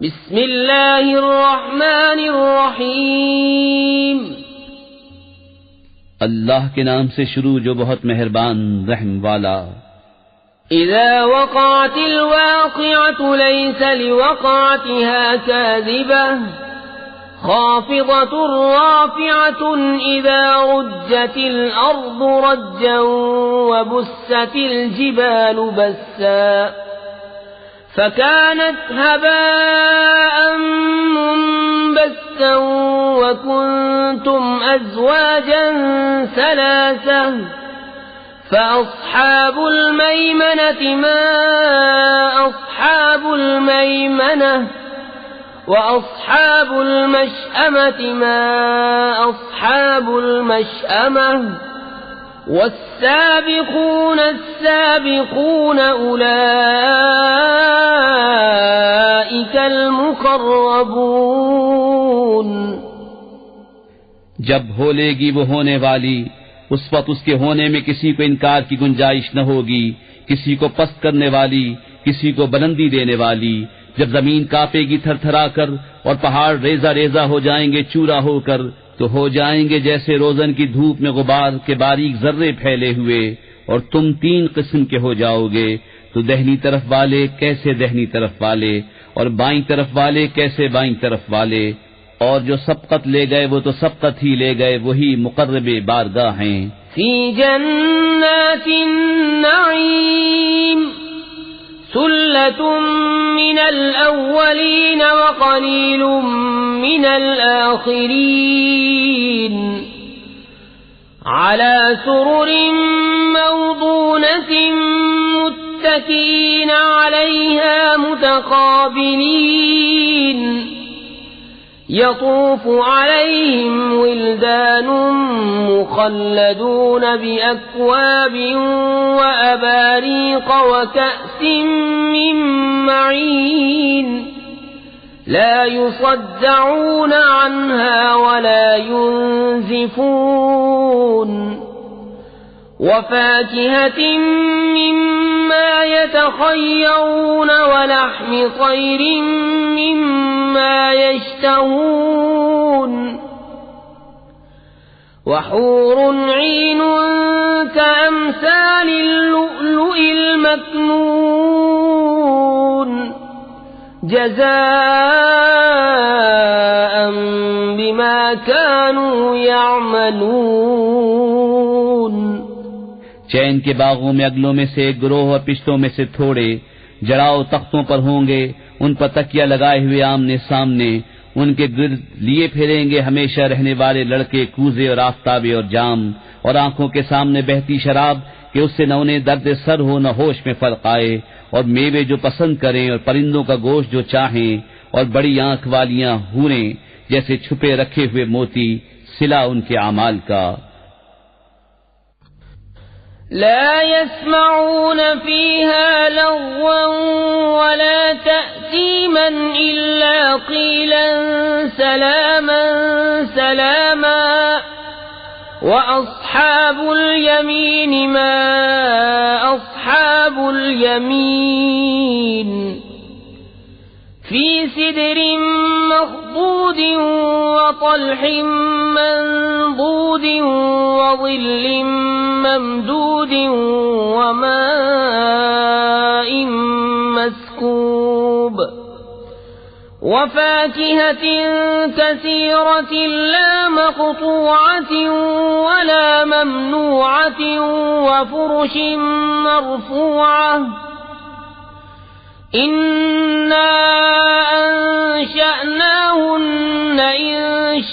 बिस्मिल्लाहिर्रहमानिर्रहीम। अल्लाह के नाम से शुरू जो बहुत मेहरबान रहम वाला। इज़ा वक़अतिल वाक़िअतु लैसा लिवक़अतिहा काज़िबह खाफ़िज़तुर राफ़िअतुन इज़ा रुज्जतिल अर्दु रज्जन व बुस्सतिल जिबालु बस्सा फकानत हबाअन मुंबस्सा व कुंतुम अज़वाजन सलासा फ़अस्हाबुल मैमनति मा अस्हाबुल मैमनह व अस्हाबुल मशअमति मा अस्हाबुल मशअमह वस्साबिक़ून अस्साबिक़ून उलाइकल मुक़र्रबून। जब होलेगी वो होने वाली, उस वक्त उसके होने में किसी को इनकार की गुंजाइश न होगी, किसी को पस्त करने वाली, किसी को बुलंदी देने वाली। जब जमीन कांपेगी थरथरा कर और पहाड़ रेजा रेजा हो जाएंगे चूरा होकर, तो हो जाएंगे जैसे रोजन की धूप में गुबार के बारीक जर्रे फैले हुए। और तुम 3 किस्म के हो जाओगे, तो दहनी तरफ वाले कैसे दहनी तरफ वाले, और बाईं तरफ वाले कैसे बाईं तरफ वाले। और जो सबकत ले गए वो तो सबकत ही ले गए, वही मुक़र्रबे बारगाह हैं। फी जन्नातिन नईम सुल्लतुम मिनल अव्वलीन व क़लीलुम मिनल आखिरीन अला सुरुरिन मौदूनतिन मुत्तकीन अलैहा मुतक़ाबिलीन यतूफ़ु अलैहिम विल्दान मुख़ल्लदून बिअक्वाबिन व अबारीक़ व कअसिन मिन मईन ला युसद्दऊन अन्हा व ला युनज़िफून व फ़ाकिहतिन मिम्मा यतख़य्यरून व लहमि तैरिन मिम्मा यश्तहून व हूरुन ईन कअम्सालिल लुअलुइल मक्नून जज़ाअन बिमा कानू यअमलून। चैन के बागों में अगलों में से एक गिरोह और पिछलों में से थोड़े जड़ाओ तख्तों पर होंगे, उन पर तकिया लगाए हुए आमने सामने। उनके गिर्द लिए फिरेंगे हमेशा रहने वाले लड़के, कूजे और आफताबे और जाम, और आंखों के सामने बहती शराब कि उससे न उन्हें दर्द सर हो न होश में फर्क आए। और मेवे जो पसंद करें और परिंदों का गोश्त जो चाहें, और बड़ी आंख वालियां हूरें जैसे छुपे रखे हुए मोती, सिला उनके अमाल का। ला यस्मऊन फीहा लग़वन वला तअसीमन इल्ला क़ीलन सलामन सलामा व अस्हाबुल यमीन मा अस्हाबुल यमीन फी सिदरिन मख़दूदिन व तल्हिन मंदूदिन व ज़िल्लिन ममदूदिन व माइन मस्कूब व फ़ाकिहतिन कसीरतिन ला मक़तूअतिन व ला ममनूअतिन व फ़ुरुशिन मरफ़ूअह इन्ना अंशअनाहुन्न इंशाअन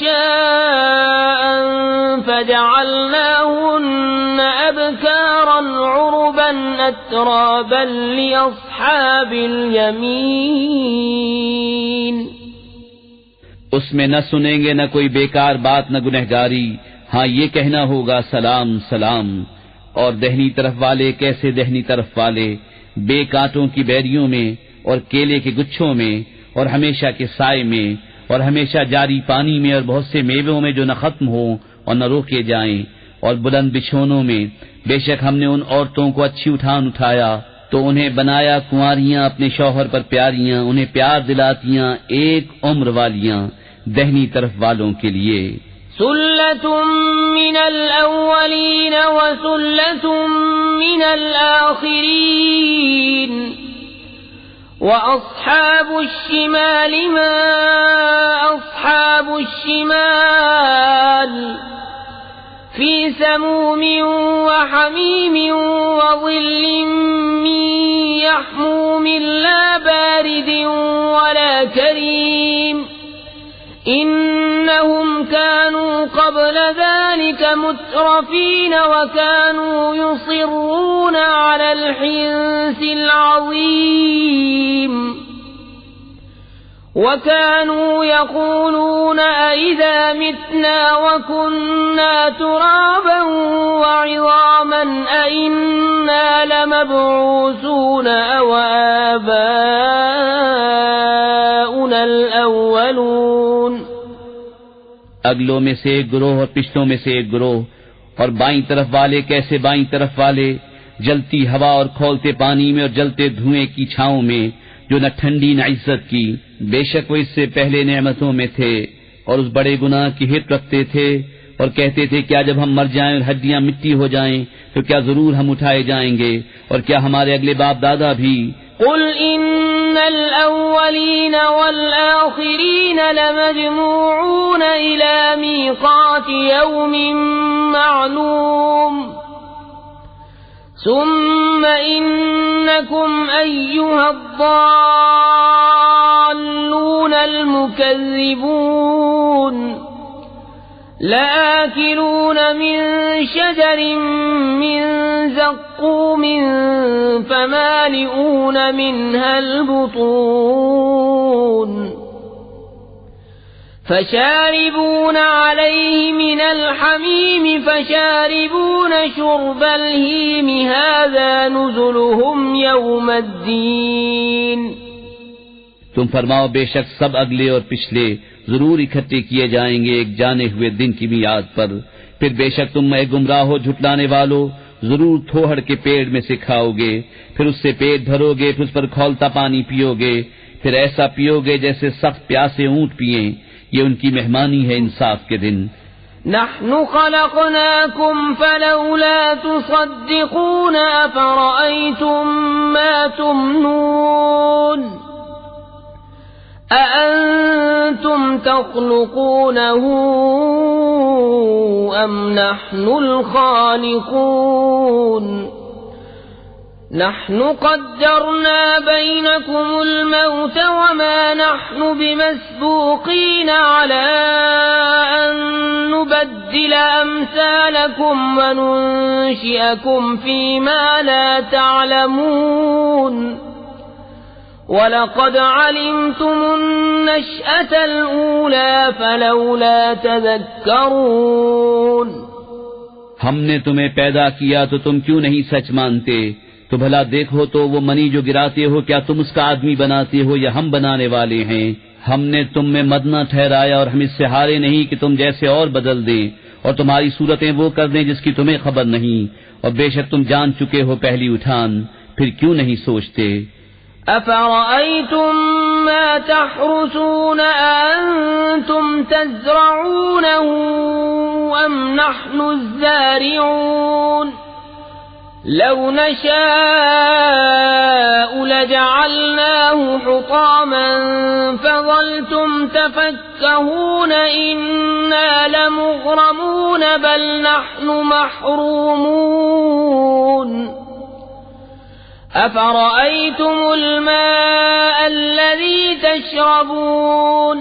फजअलनाहुन्न अबकारन उरुबन अतराबन लिअस्हाबिल यमीन। उसमें न सुनेंगे न कोई बेकार बात न गुनहगारी। हाँ, ये कहना होगा सलाम सलाम। और दहनी तरफ वाले कैसे दहनी तरफ वाले, बेकांटों की बैरियों में और केले के गुच्छों में और हमेशा के साए में और हमेशा जारी पानी में और बहुत से मेवों में जो न खत्म हो और न रोके जाएं, और बुलंद बिछोनों में। बेशक हमने उन औरतों को अच्छी उठाया तो उन्हें बनाया कुंवारियां अपने शौहर पर प्यारियां, उन्हें प्यार दिलातियां एक उम्र वालियां दहनी तरफ वालों के लिए। सुल्लतुम मिनल अव्वलीन व सुल्लतुम मिनल आखिरीन व अस्हाबुश शिमाल मा अस्हाबुश शिमाल फी समूमिन व हमीमिन व ज़िल्लिन मिन यहमूमिन ला बारिदिन वला करीम इन्नहुम कानू क़ब्ल ज़ालिक मुत्रफ़ीन व कानू युसिर्रून अलल हिंसिल अज़ीम व कानू यक़ूलून अइज़ा मितना व कुन्ना तुराबन व इज़ामन अइन्ना लमबऊसून अव आबाउनल अव्वलून। अगलों में से एक गिरोह और पिछलों में से एक गिरोह, और बाईं तरफ वाले कैसे बाईं तरफ वाले, जलती हवा और खौलते पानी में और जलते धुएं की छांव में, जो न ठंडी न इज्जत की। बेशक वो इससे पहले नेमतों में थे और उस बड़े गुनाह की हित रखते थे और कहते थे क्या जब हम मर जाएं और हड्डियां मिट्टी हो जाएं तो क्या जरूर हम उठाए जाएंगे, और क्या हमारे अगले बाप दादा भी। कुल इन्नल अव्वलीन वल आखिरीन लमजमूऊन इला मीक़ाति यौमिन मअलूम सुम्मा इन्नकुम अय्युहद्दाल्लूनल मुकज़्ज़िबून लाकिलून मिन शजरिन मिन ज़क़्क़ूम फमालिऊन मिनहल बुतून फशारिबून अलैहि मिनल हमीम फशारिबून शुर्बल हीम हाज़ा नुज़ुलुहुम यौमद्दीन। तुम फरमाओ बेशक सब अगले और पिछले जरूर इकट्ठे किए जाएंगे एक जाने हुए दिन की मियाद पर। फिर बेशक तुम ए गुमराहो झुटलाने वालों जरूर थोहड़ के पेड़ में से खाओगे, फिर उससे पेट भरोगे, फिर उस पर खौलता पानी पियोगे, फिर ऐसा पियोगे जैसे सख्त प्यासे ऊंट पिए। ये उनकी मेहमानी है इंसाफ के दिन। नहनु खलक़नाकुम फलौला तुसद्दिक़ून अफ़रअय्तुम मा तुमनून अअंतुम तख़्लुक़ूनहु अम नहनुल ख़ालिक़ून नहनु क़द्दरना बैनकुमुल मौत वमा नहनु बिमस्बूक़ीन अला अन नुबद्दिल अम्सालकुम वनुनशिअकुम फ़ीमा ला तअलमून वलक़द अलिमतुमुन नश्अतल ऊला फलौला तज़क्करून। हमने तुम्हें पैदा किया तो तुम क्यों नहीं सच मानते? तो भला देखो तो वो मनी जो गिराते हो क्या तुम उसका आदमी बनाते हो या हम बनाने वाले हैं? हमने तुम में मद न ठहराया और हम इससे हारे नहीं कि तुम जैसे और बदल दें और तुम्हारी सूरतें वो कर दें जिसकी तुम्हें खबर नहीं, और बेशक तुम जान चुके हो पहली उठान, फिर क्यों नहीं सोचते? अफ़रअय्तुम मा तहरुसून अअंतुम तज़रऊनहु अम नहनु ज़ारिऊन लौ नशाअ लजअलनाहु हुतामन फज़लतुम तफक्कहून इन्ना लमुग़रमून बल नहनु महरूमून। अफ़रअय्तुमुल माअ अल्लज़ी तशरबून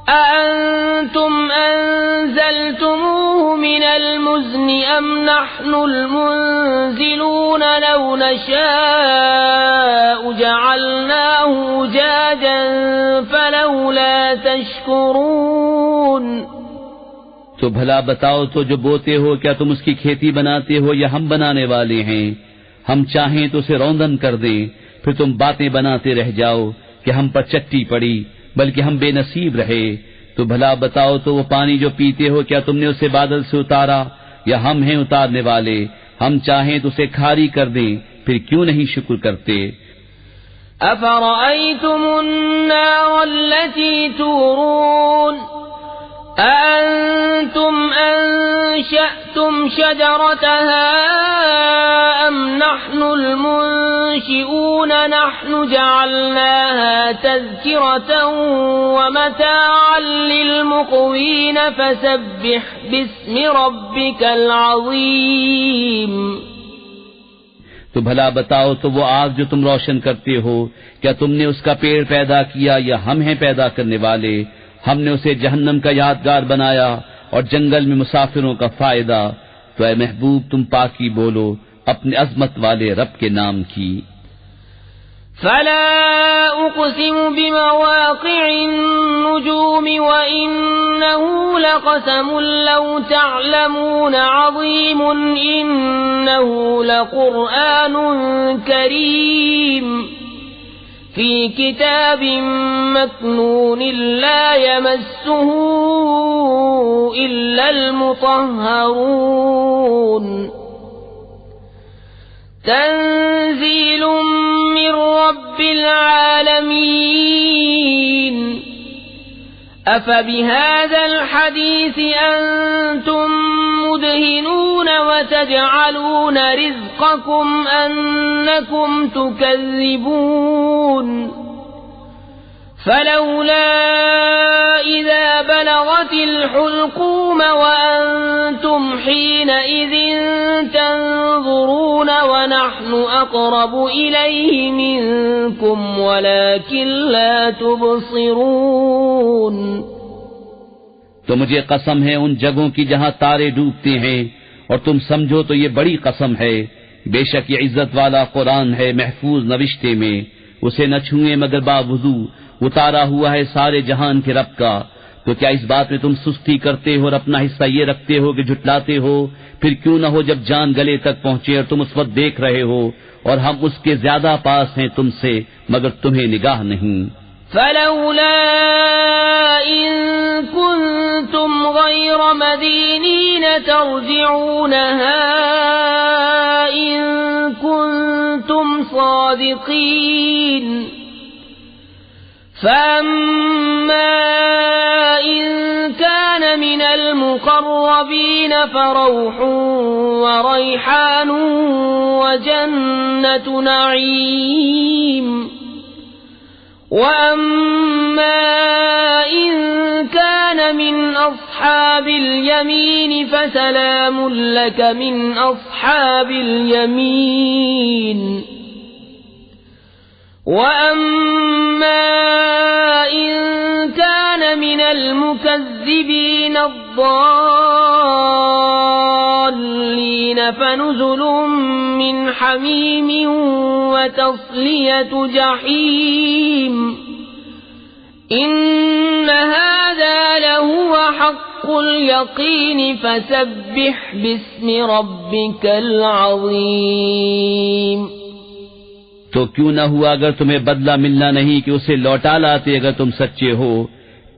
अअंतुम अंज़लतुमूहु मिनल मुज़्नि अम नहनुल मुनज़िलून लौ नशाअ जअलनाहु उजाजन फलौला तशकुरून। तो भला बताओ तो जो बोते हो क्या तुम उसकी खेती बनाते हो या हम बनाने वाले हैं? हम चाहें तो उसे रौंदन कर दें, फिर तुम बातें बनाते रह जाओ कि हम पर चट्टी पड़ी, बल्कि हम बेनसीब रहे। तो भला बताओ तो वो पानी जो पीते हो क्या तुमने उसे बादल से उतारा या हम हैं उतारने वाले? हम चाहें तो उसे खारी कर दें फिर क्यों नहीं शुक्र करते? أفرأيتم النار التي تورون أأنتم أنشأتم شجرتها أم نحن المنشئون نحن جعلناها تذكرة ومتاعا للمقوين فسبح باسم ربك العظيم। तो भला बताओ, तो वो आग जो तुम रोशन करते हो, क्या तुमने उसका पेड़ पैदा किया या हम हैं पैदा करने वाले? हमने उसे जहन्नम का यादगार बनाया और जंगल में मुसाफिरों का फायदा। तो ऐ महबूब, तुम पाकी बोलो अपने अजमत वाले रब के नाम की। فلا أقسم بمواقع النجوم وإنه لقسم لو تعلمون عظيم إنه لقرآن كريم في كتاب مكنون لا يمسه إلا المطهرون تنزيل من رب العالمين أفبهذا الحديث أنتم مدهنون وتجعلون رزقكم أنكم تكذبون فلولا إذا بلغت الحلقوم وأنتم حينئذ تنظرون ونحن أقرب إليه منكم ولكن لا تبصرون। तो मुझे कसम है उन जगहों की जहां तारे डूबते हैं, और तुम समझो तो ये बड़ी कसम है। बेशक ये इज्जत वाला कुरान है, महफूज नविश्ते में, उसे न छुए मगर बावजू उतारा हुआ है सारे जहान के रब का। तो क्या इस बात में तुम सुस्ती करते हो और अपना हिस्सा ये रखते हो कि झुटलाते हो? फिर क्यों न हो जब जान गले तक पहुंचे और तुम उस वक्त देख रहे हो और हम उसके ज्यादा पास हैं तुमसे, मगर तुम्हें निगाह नहीं। फलौला इन कुंतुम गैर मदीनीन तर्जिऊनहा इन कुंतुम सादिकीन فأما إن كان من المقربين فروح وريحان وجنة نعيم وأما إن كان من أصحاب اليمين فسلام لك من أصحاب اليمين وأما إن كان من المكذبين الضالين فنزل من حميم وتصلية جحيم إن هذا لهو حق اليقين فسبح باسم ربك العظيم। तो क्यों न हुआ अगर तुम्हें बदला मिलना नहीं कि उसे लौटा लाते अगर तुम सच्चे हो।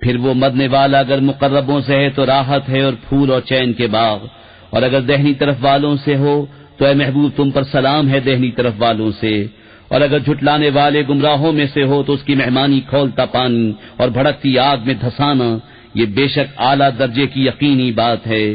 फिर वो मरने वाला अगर मुकर्रबों से है तो राहत है और फूल और चैन के बाग, और अगर दहनी तरफ वालों से हो तो ऐ महबूब तुम पर सलाम है दहनी तरफ वालों से, और अगर झुटलाने वाले गुमराहों में से हो तो उसकी मेहमानी खौलता पानी और भड़कती आग में धंसाना, ये बेशक आला दर्जे की यकीनी बात है।